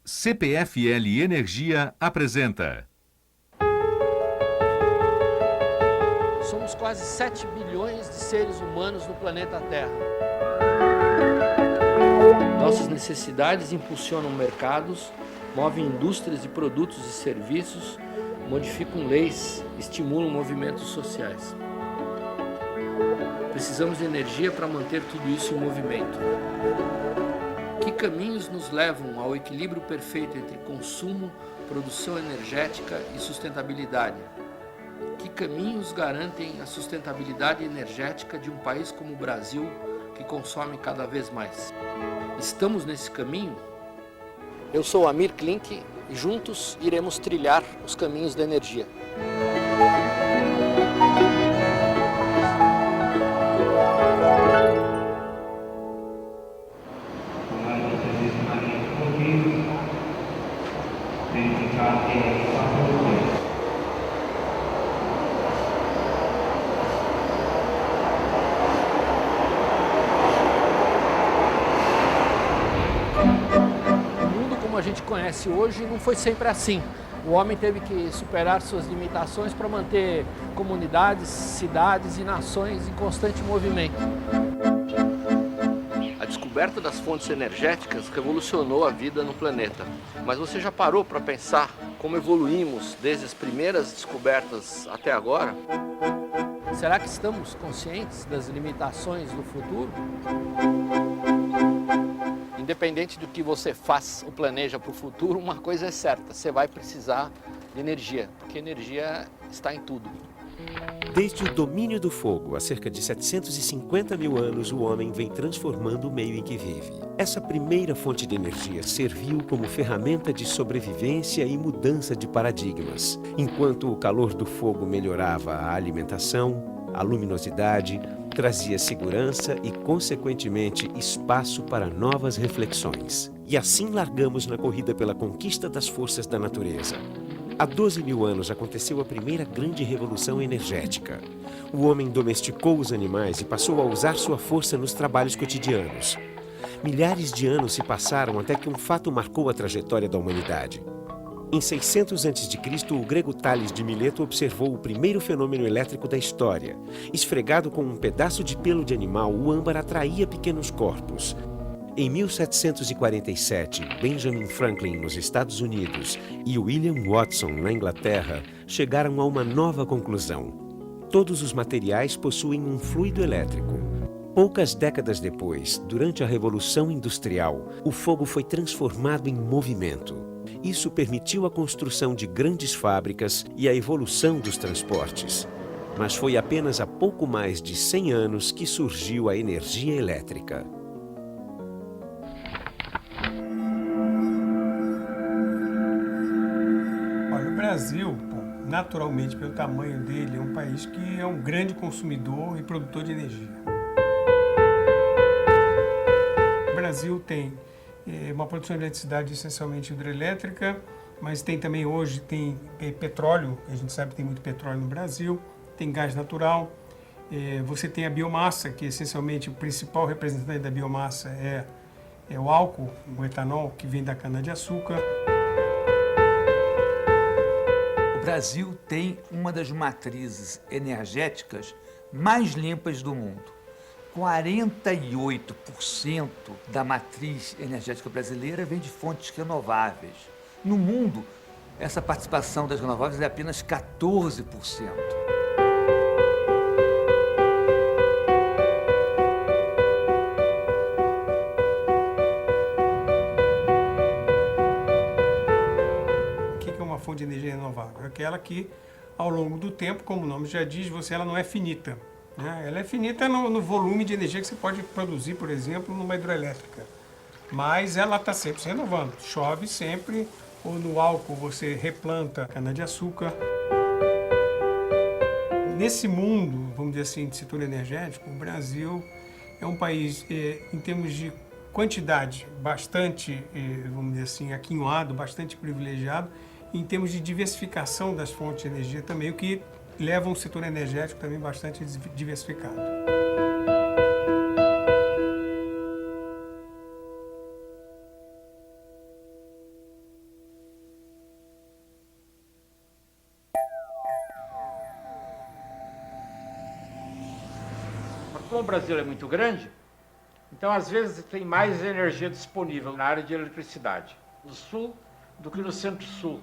CPFL Energia apresenta. Somos quase 7 bilhões de seres humanos no planeta Terra. Nossas necessidades impulsionam mercados, movem indústrias de produtos e serviços, modificam leis, estimulam movimentos sociais. Precisamos de energia para manter tudo isso em movimento. Que caminhos nos levam ao equilíbrio perfeito entre consumo, produção energética e sustentabilidade? Que caminhos garantem a sustentabilidade energética de um país como o Brasil, que consome cada vez mais? Estamos nesse caminho? Eu sou Amir Klink e juntos iremos trilhar os caminhos da energia. A gente conhece hoje não foi sempre assim. O homem teve que superar suas limitações para manter comunidades, cidades e nações em constante movimento. A descoberta das fontes energéticas revolucionou a vida no planeta. Mas você já parou para pensar como evoluímos desde as primeiras descobertas até agora? Será que estamos conscientes das limitações do futuro? Independente do que você faz ou planeja para o futuro, uma coisa é certa, você vai precisar de energia, porque energia está em tudo. Desde o domínio do fogo, há cerca de 750 mil anos, o homem vem transformando o meio em que vive. Essa primeira fonte de energia serviu como ferramenta de sobrevivência e mudança de paradigmas. Enquanto o calor do fogo melhorava a alimentação, a luminosidade, trazia segurança e, consequentemente, espaço para novas reflexões. E assim largamos na corrida pela conquista das forças da natureza. Há 12 mil anos aconteceu a primeira grande revolução energética. O homem domesticou os animais e passou a usar sua força nos trabalhos cotidianos. Milhares de anos se passaram até que um fato marcou a trajetória da humanidade. Em 600 a.C., o grego Tales de Mileto observou o primeiro fenômeno elétrico da história. Esfregado com um pedaço de pelo de animal, o âmbar atraía pequenos corpos. Em 1747, Benjamin Franklin, nos Estados Unidos, e William Watson, na Inglaterra, chegaram a uma nova conclusão. Todos os materiais possuem um fluido elétrico. Poucas décadas depois, durante a Revolução Industrial, o fogo foi transformado em movimento. Isso permitiu a construção de grandes fábricas e a evolução dos transportes. Mas foi apenas há pouco mais de 100 anos que surgiu a energia elétrica. Olha, o Brasil, naturalmente, pelo tamanho dele, é um país que é um grande consumidor e produtor de energia. O Brasil tem uma produção de eletricidade essencialmente hidrelétrica, mas tem também hoje petróleo, a gente sabe que tem muito petróleo no Brasil, tem gás natural, você tem a biomassa, que essencialmente o principal representante da biomassa é o álcool, o etanol, que vem da cana-de-açúcar. O Brasil tem uma das matrizes energéticas mais limpas do mundo. 48% da matriz energética brasileira vem de fontes renováveis. No mundo, essa participação das renováveis é apenas 14%. O que é uma fonte de energia renovável? É aquela que, ao longo do tempo, como o nome já diz, ela não é finita. Ela é finita no volume de energia que você pode produzir, por exemplo, numa hidrelétrica. Mas ela está sempre se renovando. Chove sempre, ou no álcool você replanta cana-de-açúcar. Nesse mundo, vamos dizer assim, de setor energético, o Brasil é um país, em termos de quantidade, bastante, vamos dizer assim, aquinhoado, bastante privilegiado, em termos de diversificação das fontes de energia também, o que leva um setor energético também bastante diversificado. Como o Brasil é muito grande, então às vezes tem mais energia disponível na área de eletricidade no sul do que no centro-sul,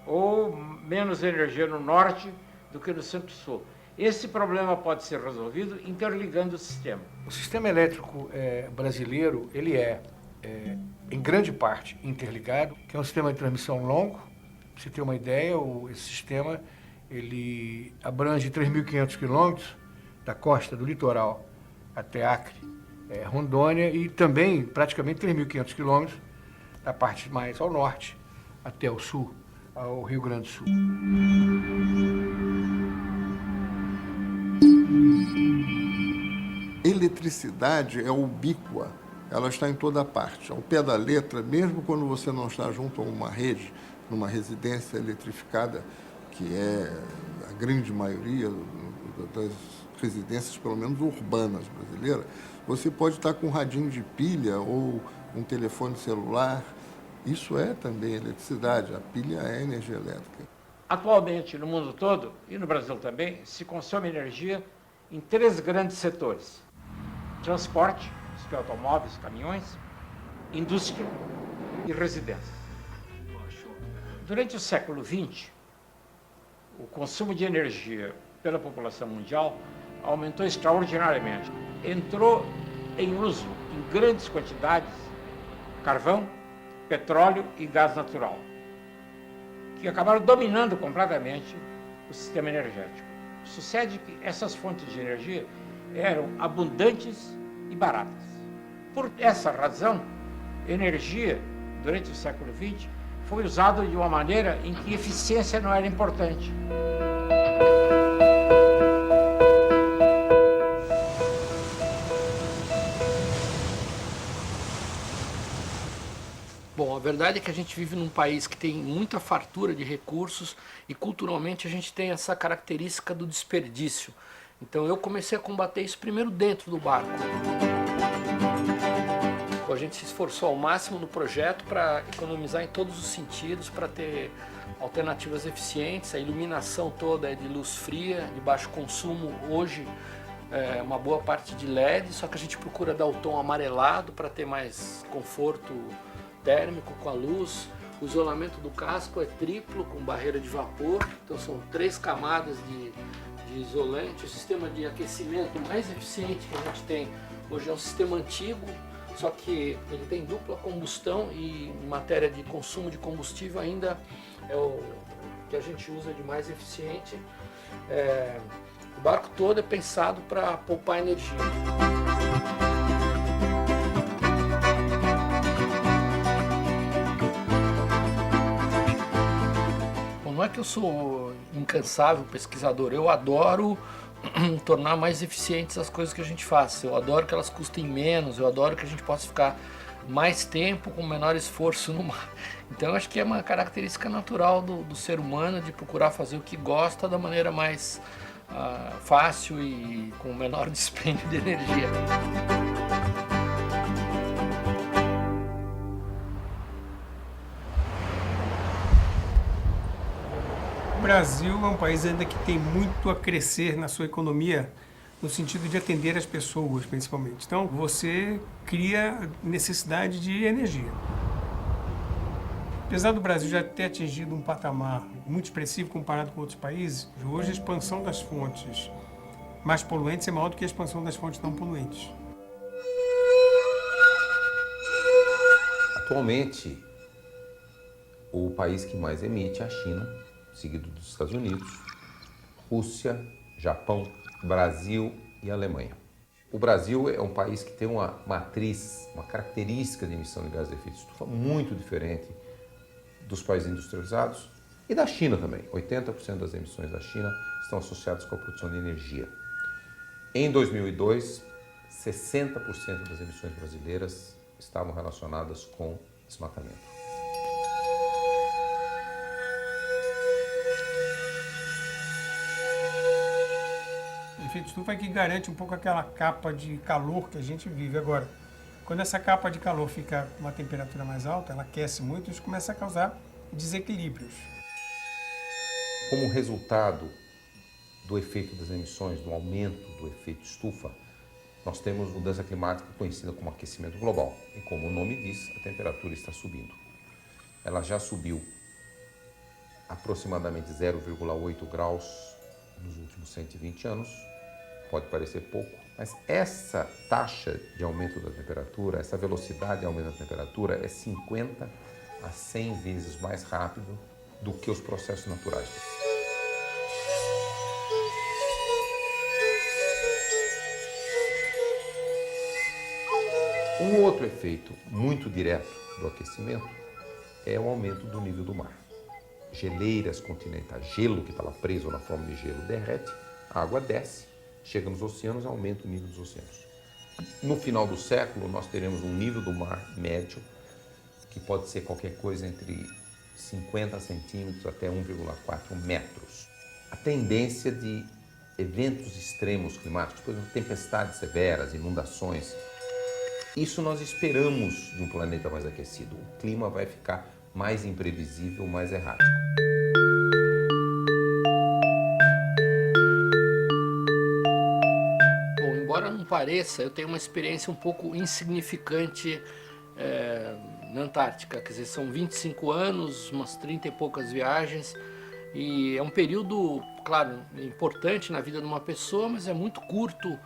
ou menos energia no norte do que no centro-sul. Esse problema pode ser resolvido interligando o sistema. O sistema elétrico brasileiro, ele em grande parte, interligado, que é um sistema de transmissão longo. Para você ter uma ideia, esse sistema ele abrange 3.500 quilômetros da costa do litoral até Acre, Rondônia, e também praticamente 3.500 quilômetros da parte mais ao norte até o sul, ao Rio Grande do Sul. Eletricidade é ubíqua, ela está em toda parte. Ao pé da letra, mesmo quando você não está junto a uma rede, numa residência eletrificada, que é a grande maioria das residências, pelo menos urbanas brasileiras, você pode estar com um radinho de pilha ou um telefone celular. Isso é também eletricidade, a pilha é energia elétrica. Atualmente, no mundo todo, e no Brasil também, se consome energia em 3 grandes setores: transporte, automóveis, caminhões, indústria e residência. Durante o século XX, o consumo de energia pela população mundial aumentou extraordinariamente. Entrou em uso, em grandes quantidades, carvão, petróleo e gás natural, que acabaram dominando completamente o sistema energético. Sucede que essas fontes de energia eram abundantes e baratas. Por essa razão, energia, durante o século XX, foi usada de uma maneira em que eficiência não era importante. Bom, a verdade é que a gente vive num país que tem muita fartura de recursos e culturalmente a gente tem essa característica do desperdício. Então eu comecei a combater isso primeiro dentro do barco. A gente se esforçou ao máximo no projeto para economizar em todos os sentidos, para ter alternativas eficientes. A iluminação toda é de luz fria, de baixo consumo. Hoje é uma boa parte de LED, só que a gente procura dar o tom amarelado para ter mais conforto térmico com a luz. O isolamento do casco é triplo, com barreira de vapor, então são 3 camadas de isolante. O sistema de aquecimento mais eficiente que a gente tem hoje é um sistema antigo, só que ele tem dupla combustão e em matéria de consumo de combustível ainda é o que a gente usa de mais eficiente. O barco todo é pensado para poupar energia. Bom, não é que eu sou incansável pesquisador, eu adoro tornar mais eficientes as coisas que a gente faz. Eu adoro que elas custem menos, eu adoro que a gente possa ficar mais tempo com menor esforço no mar. Então eu acho que é uma característica natural do ser humano de procurar fazer o que gosta da maneira mais fácil e com menor dispêndio de energia. O Brasil é um país ainda que tem muito a crescer na sua economia, no sentido de atender as pessoas, principalmente. Então, você cria necessidade de energia. Apesar do Brasil já ter atingido um patamar muito expressivo comparado com outros países, hoje a expansão das fontes mais poluentes é maior do que a expansão das fontes não poluentes. Atualmente, o país que mais emite é a China, seguido dos Estados Unidos, Rússia, Japão, Brasil e Alemanha. O Brasil é um país que tem uma matriz, uma característica de emissão de gases de efeito de estufa muito diferente dos países industrializados e da China também. 80% das emissões da China estão associadas com a produção de energia. Em 2002, 60% das emissões brasileiras estavam relacionadas com desmatamento. O efeito estufa é que garante um pouco aquela capa de calor que a gente vive agora. Quando essa capa de calor fica com uma temperatura mais alta, ela aquece muito e isso começa a causar desequilíbrios. Como resultado do efeito das emissões, do aumento do efeito estufa, nós temos mudança climática conhecida como aquecimento global. E como o nome diz, a temperatura está subindo. Ela já subiu aproximadamente 0,8 graus nos últimos 120 anos. Pode parecer pouco, mas essa taxa de aumento da temperatura, essa velocidade de aumento da temperatura é 50 a 100 vezes mais rápido do que os processos naturais. Um outro efeito muito direto do aquecimento é o aumento do nível do mar. Geleiras continentais, gelo que estava preso na forma de gelo derrete, a água desce, chega nos oceanos, aumenta o nível dos oceanos. No final do século, nós teremos um nível do mar médio, que pode ser qualquer coisa entre 50 centímetros até 1,4 metros. A tendência de eventos extremos climáticos, por exemplo, tempestades severas, inundações, isso nós esperamos de um planeta mais aquecido. O clima vai ficar mais imprevisível, mais errático. Bom, embora não pareça, eu tenho uma experiência um pouco insignificante na Antártica. Quer dizer, são 25 anos, umas 30 e poucas viagens, e é um período, claro, importante na vida de uma pessoa, mas é muito curto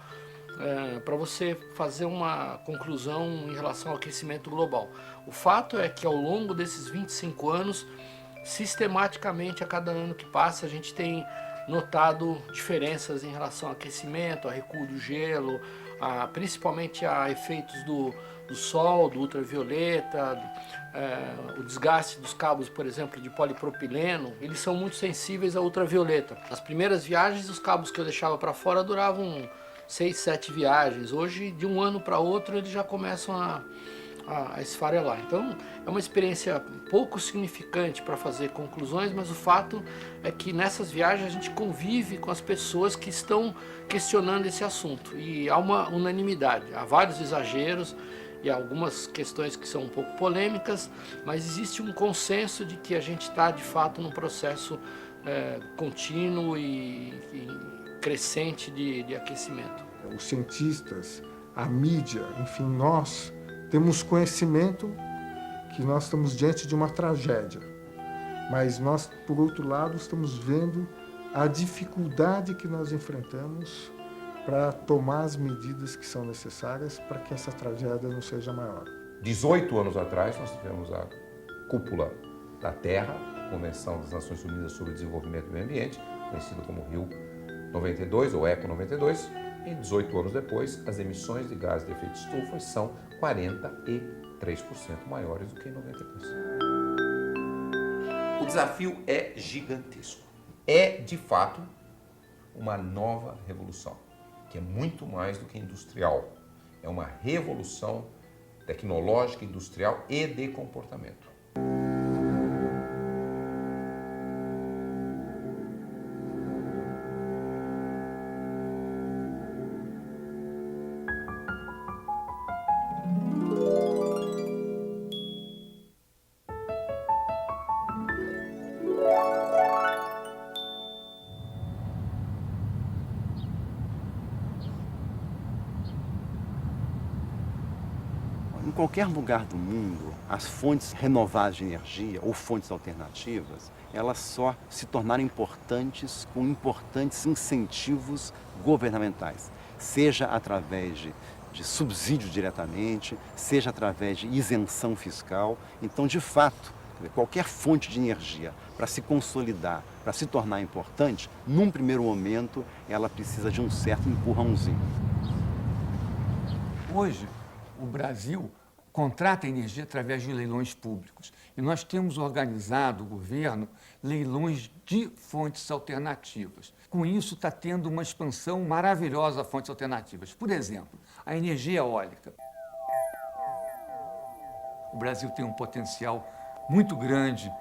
para você fazer uma conclusão em relação ao aquecimento global. O fato é que ao longo desses 25 anos, sistematicamente, a cada ano que passa, a gente tem notado diferenças em relação ao aquecimento, ao recuo do gelo, principalmente a efeitos do sol, do ultravioleta, o desgaste dos cabos, por exemplo, de polipropileno. Eles são muito sensíveis ao ultravioleta. Nas primeiras viagens, os cabos que eu deixava para fora duravam 6, 7 viagens. Hoje, de um ano para outro, eles já começam a esfarelar. Então, é uma experiência pouco significante para fazer conclusões, mas o fato é que nessas viagens a gente convive com as pessoas que estão questionando esse assunto. E há uma unanimidade, há vários exageros e algumas questões que são um pouco polêmicas, mas existe um consenso de que a gente está, de fato, num processo contínuo e crescente de aquecimento. Os cientistas, a mídia, enfim, nós temos conhecimento que nós estamos diante de uma tragédia, mas nós, por outro lado, estamos vendo a dificuldade que nós enfrentamos para tomar as medidas que são necessárias para que essa tragédia não seja maior. 18 anos atrás, nós tivemos a Cúpula da Terra, Convenção das Nações Unidas sobre o Desenvolvimento do Meio Ambiente, conhecida como Rio 92 ou ECO 92, e 18 anos depois, as emissões de gases de efeito estufa são 43% maiores do que em 92. O desafio é gigantesco. É, de fato, uma nova revolução, que é muito mais do que industrial. É uma revolução tecnológica, industrial e de comportamento. Em qualquer lugar do mundo, as fontes renováveis de energia ou fontes alternativas, elas só se tornaram importantes com importantes incentivos governamentais, seja através de subsídio diretamente, seja através de isenção fiscal. Então, de fato, qualquer fonte de energia, para se consolidar, para se tornar importante, num primeiro momento, ela precisa de um certo empurrãozinho. Hoje, o Brasil contrata energia através de leilões públicos. E nós temos organizado, o governo, leilões de fontes alternativas. Com isso, está tendo uma expansão maravilhosa de fontes alternativas. Por exemplo, a energia eólica. O Brasil tem um potencial muito grande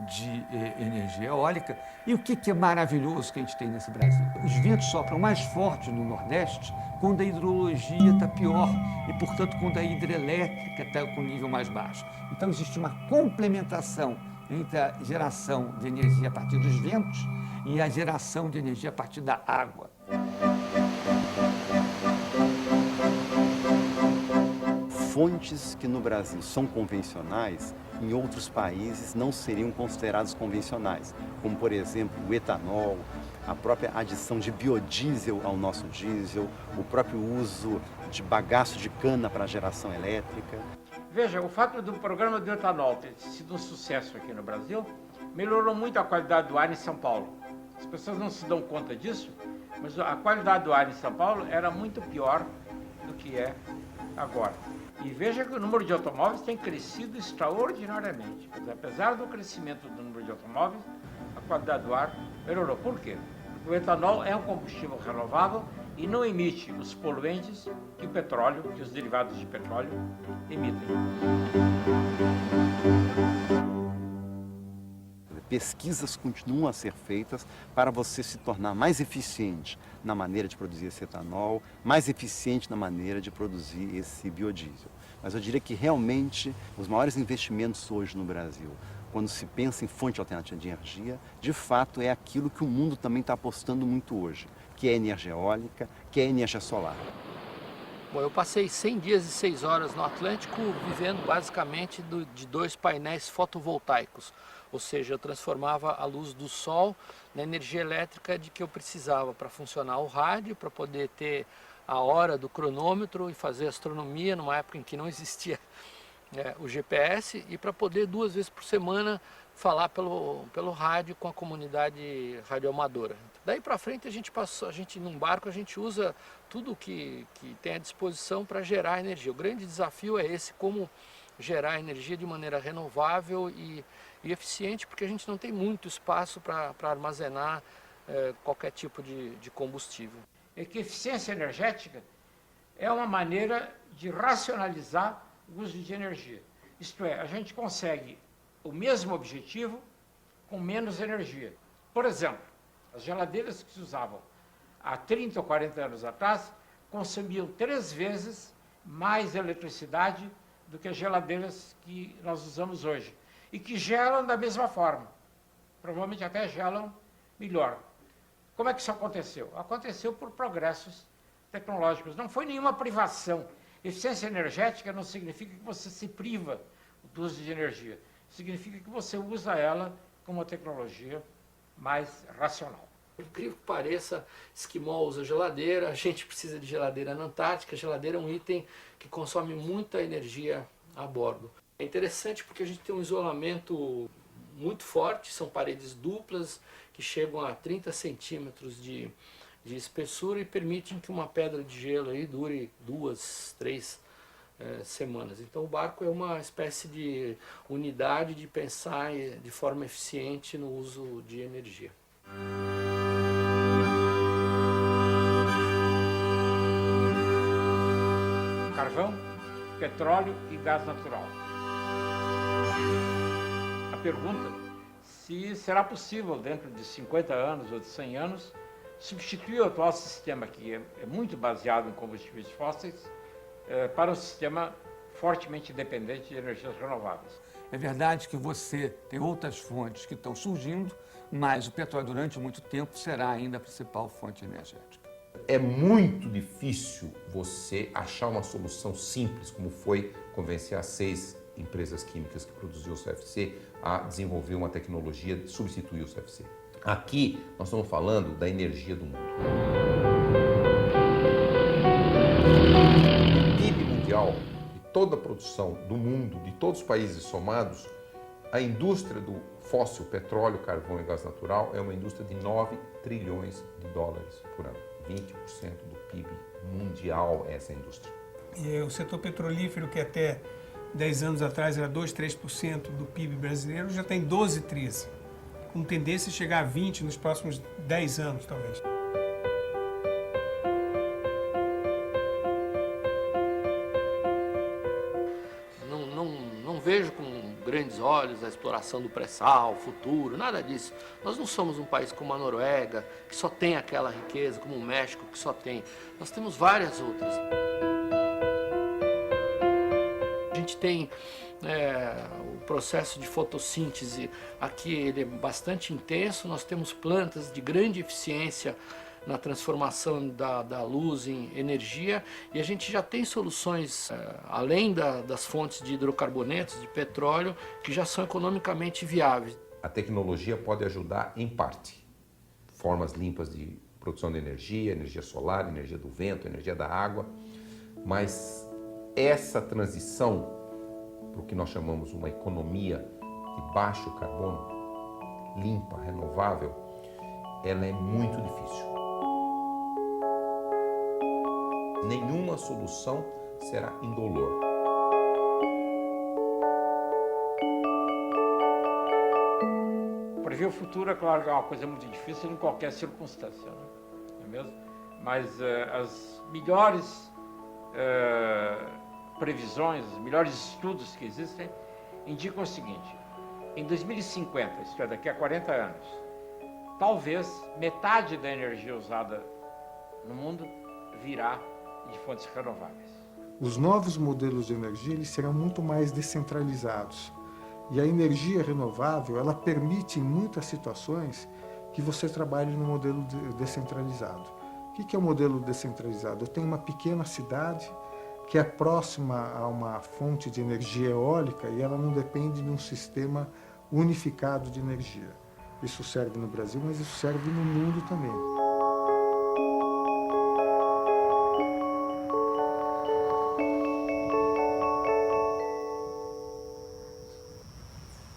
de energia eólica. E o que é maravilhoso que a gente tem nesse Brasil? Os ventos sopram mais forte no Nordeste quando a hidrologia está pior e, portanto, quando a hidrelétrica está com nível mais baixo. Então, existe uma complementação entre a geração de energia a partir dos ventos e a geração de energia a partir da água. fontes que no Brasil são convencionais, em outros países não seriam consideradas convencionais, como, por exemplo, o etanol, a própria adição de biodiesel ao nosso diesel, o próprio uso de bagaço de cana para geração elétrica. Veja, o fato do programa do etanol ter sido um sucesso aqui no Brasil melhorou muito a qualidade do ar em São Paulo. As pessoas não se dão conta disso, mas a qualidade do ar em São Paulo era muito pior do que é agora. E veja que o número de automóveis tem crescido extraordinariamente. Quer dizer, apesar do crescimento do número de automóveis, a qualidade do ar melhorou. Por quê? Porque o etanol é um combustível renovável e não emite os poluentes que o petróleo, que os derivados de petróleo emitem. Pesquisas continuam a ser feitas para você se tornar mais eficiente na maneira de produzir esse etanol, mais eficiente na maneira de produzir esse biodiesel. Mas eu diria que realmente os maiores investimentos hoje no Brasil, quando se pensa em fonte alternativa de energia, de fato é aquilo que o mundo também está apostando muito hoje, que é a energia eólica, que é a energia solar. Bom, eu passei 100 dias e 6 horas no Atlântico vivendo basicamente de 2 painéis fotovoltaicos. Ou seja, eu transformava a luz do sol na energia elétrica de que eu precisava para funcionar o rádio, para poder ter a hora do cronômetro e fazer astronomia numa época em que não existia o GPS, e para poder 2 vezes por semana falar pelo rádio com a comunidade radioamadora. Daí para frente num barco a gente usa tudo que tem à disposição para gerar energia. O grande desafio é esse, como gerar energia de maneira renovável e eficiente, porque a gente não tem muito espaço para armazenar qualquer tipo de combustível. É que eficiência energética é uma maneira de racionalizar o uso de energia. Isto é, a gente consegue o mesmo objetivo com menos energia. Por exemplo, as geladeiras que se usavam há 30 ou 40 anos atrás consumiam 3 vezes mais eletricidade do que as geladeiras que nós usamos hoje. E que gelam da mesma forma. Provavelmente até gelam melhor. Como é que isso aconteceu? Aconteceu por progressos tecnológicos. Não foi nenhuma privação. Eficiência energética não significa que você se priva do uso de energia. Significa que você usa ela com uma tecnologia mais racional. Por incrível que pareça, esquimó usa geladeira, a gente precisa de geladeira na Antártica. A geladeira é um item que consome muita energia a bordo. É interessante porque a gente tem um isolamento muito forte, são paredes duplas que chegam a 30 centímetros de espessura e permitem que uma pedra de gelo aí dure 2, 3 semanas. Então o barco é uma espécie de unidade de pensar de forma eficiente no uso de energia. Carvão, petróleo e gás natural. A pergunta se será possível, dentro de 50 anos ou de 100 anos, substituir o atual sistema, que é muito baseado em combustíveis fósseis, para um sistema fortemente dependente de energias renováveis. É verdade que você tem outras fontes que estão surgindo, mas o petróleo durante muito tempo será ainda a principal fonte energética. É muito difícil você achar uma solução simples, como foi convencer as 6 empresas químicas que produziam o CFC a desenvolver uma tecnologia de substituir o CFC. Aqui nós estamos falando da energia do mundo. O PIB mundial e toda a produção do mundo, de todos os países somados, a indústria do fóssil, petróleo, carvão e gás natural é uma indústria de 9 trilhões de dólares por ano. 20% do PIB mundial é essa indústria. E o setor petrolífero, que até 10 anos atrás era 2, 3% do PIB brasileiro, já tem 12, 13%, com tendência a chegar a 20% nos próximos 10 anos, talvez. Não vejo com grandes olhos a exploração do pré-sal, futuro, nada disso. Nós não somos um país como a Noruega, que só tem aquela riqueza, como o México, que só tem. Nós temos várias outras. A gente tem o processo de fotossíntese aqui, ele é bastante intenso. Nós temos plantas de grande eficiência na transformação da luz em energia, e a gente já tem soluções, além das fontes de hidrocarbonetos, de petróleo, que já são economicamente viáveis. A tecnologia pode ajudar em parte. Formas limpas de produção de energia, energia solar, energia do vento, energia da água, mas essa transição para o que nós chamamos uma economia de baixo carbono, limpa, renovável, ela é muito difícil. Nenhuma solução será indolor. Prever o futuro, é claro que é uma coisa muito difícil em qualquer circunstância, né? Não é mesmo? Mas as melhores previsões, os melhores estudos que existem, indicam o seguinte: em 2050, isto é, daqui a 40 anos, talvez metade da energia usada no mundo virá de fontes renováveis. Os novos modelos de energia eles serão muito mais descentralizados. E a energia renovável, ela permite em muitas situações que você trabalhe no modelo descentralizado. O que é o modelo descentralizado? Eu tenho uma pequena cidade que é próxima a uma fonte de energia eólica e ela não depende de um sistema unificado de energia. Isso serve no Brasil, mas isso serve no mundo também.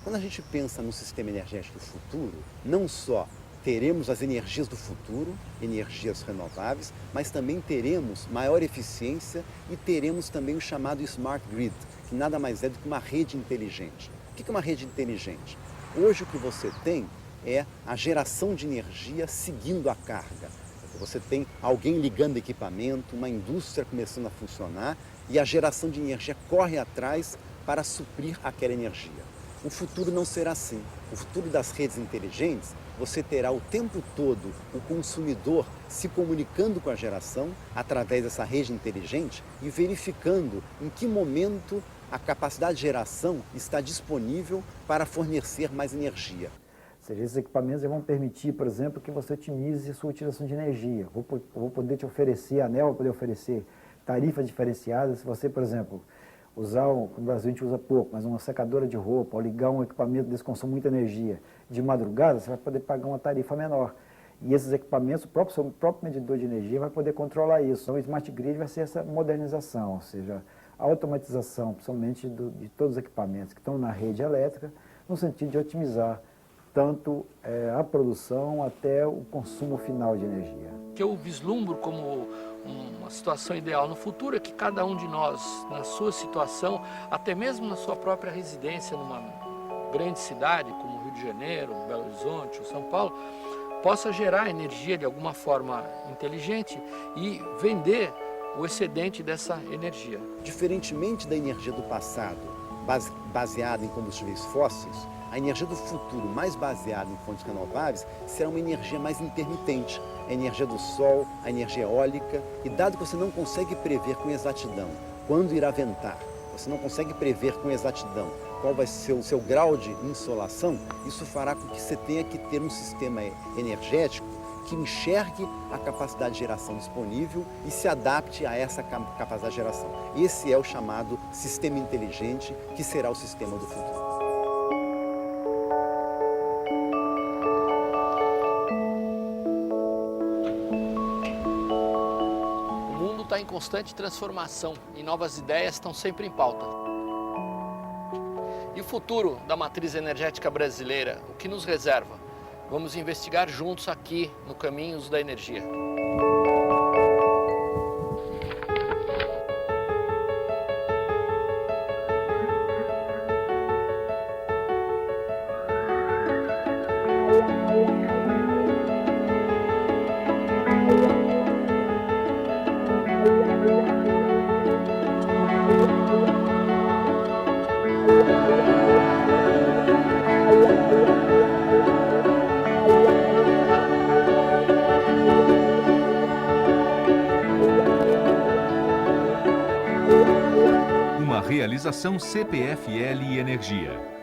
Quando a gente pensa no sistema energético do futuro, não só teremos as energias do futuro, energias renováveis, mas também teremos maior eficiência e teremos também o chamado Smart Grid, que nada mais é do que uma rede inteligente. O que é uma rede inteligente? Hoje o que você tem é a geração de energia seguindo a carga. Você tem alguém ligando equipamento, uma indústria começando a funcionar e a geração de energia corre atrás para suprir aquela energia. O futuro não será assim. O futuro das redes inteligentes, você terá o tempo todo o consumidor se comunicando com a geração através dessa rede inteligente e verificando em que momento a capacidade de geração está disponível para fornecer mais energia. Ou seja, esses equipamentos vão permitir, por exemplo, que você otimize a sua utilização de energia. Vou poder te oferecer, a ANEEL vai poder oferecer tarifas diferenciadas. Se você, por exemplo, usar, no Brasil a gente usa pouco, mas uma secadora de roupa, ou ligar um equipamento desse que consome muita energia de madrugada, você vai poder pagar uma tarifa menor. E esses equipamentos, o próprio medidor de energia vai poder controlar isso. Então o Smart Grid vai ser essa modernização, ou seja, a automatização, principalmente de todos os equipamentos que estão na rede elétrica, no sentido de otimizar tanto a produção até o consumo final de energia. Que eu vislumbro como uma situação ideal no futuro é que cada um de nós, na sua situação, até mesmo na sua própria residência, numa grande cidade como Rio de Janeiro, Belo Horizonte ou São Paulo, possa gerar energia de alguma forma inteligente e vender o excedente dessa energia. Diferentemente da energia do passado, baseada em combustíveis fósseis, a energia do futuro, mais baseada em fontes renováveis, será uma energia mais intermitente. A energia do sol, a energia eólica. E dado que você não consegue prever com exatidão quando irá ventar, você não consegue prever com exatidão qual vai ser o seu grau de insolação, isso fará com que você tenha que ter um sistema energético que enxergue a capacidade de geração disponível e se adapte a essa capacidade de geração. Esse é o chamado sistema inteligente, que será o sistema do futuro. Está em constante transformação e novas ideias estão sempre em pauta. E o futuro da matriz energética brasileira, o que nos reserva? Vamos investigar juntos aqui no Caminhos da Energia. Uma realização CPFL e Energia.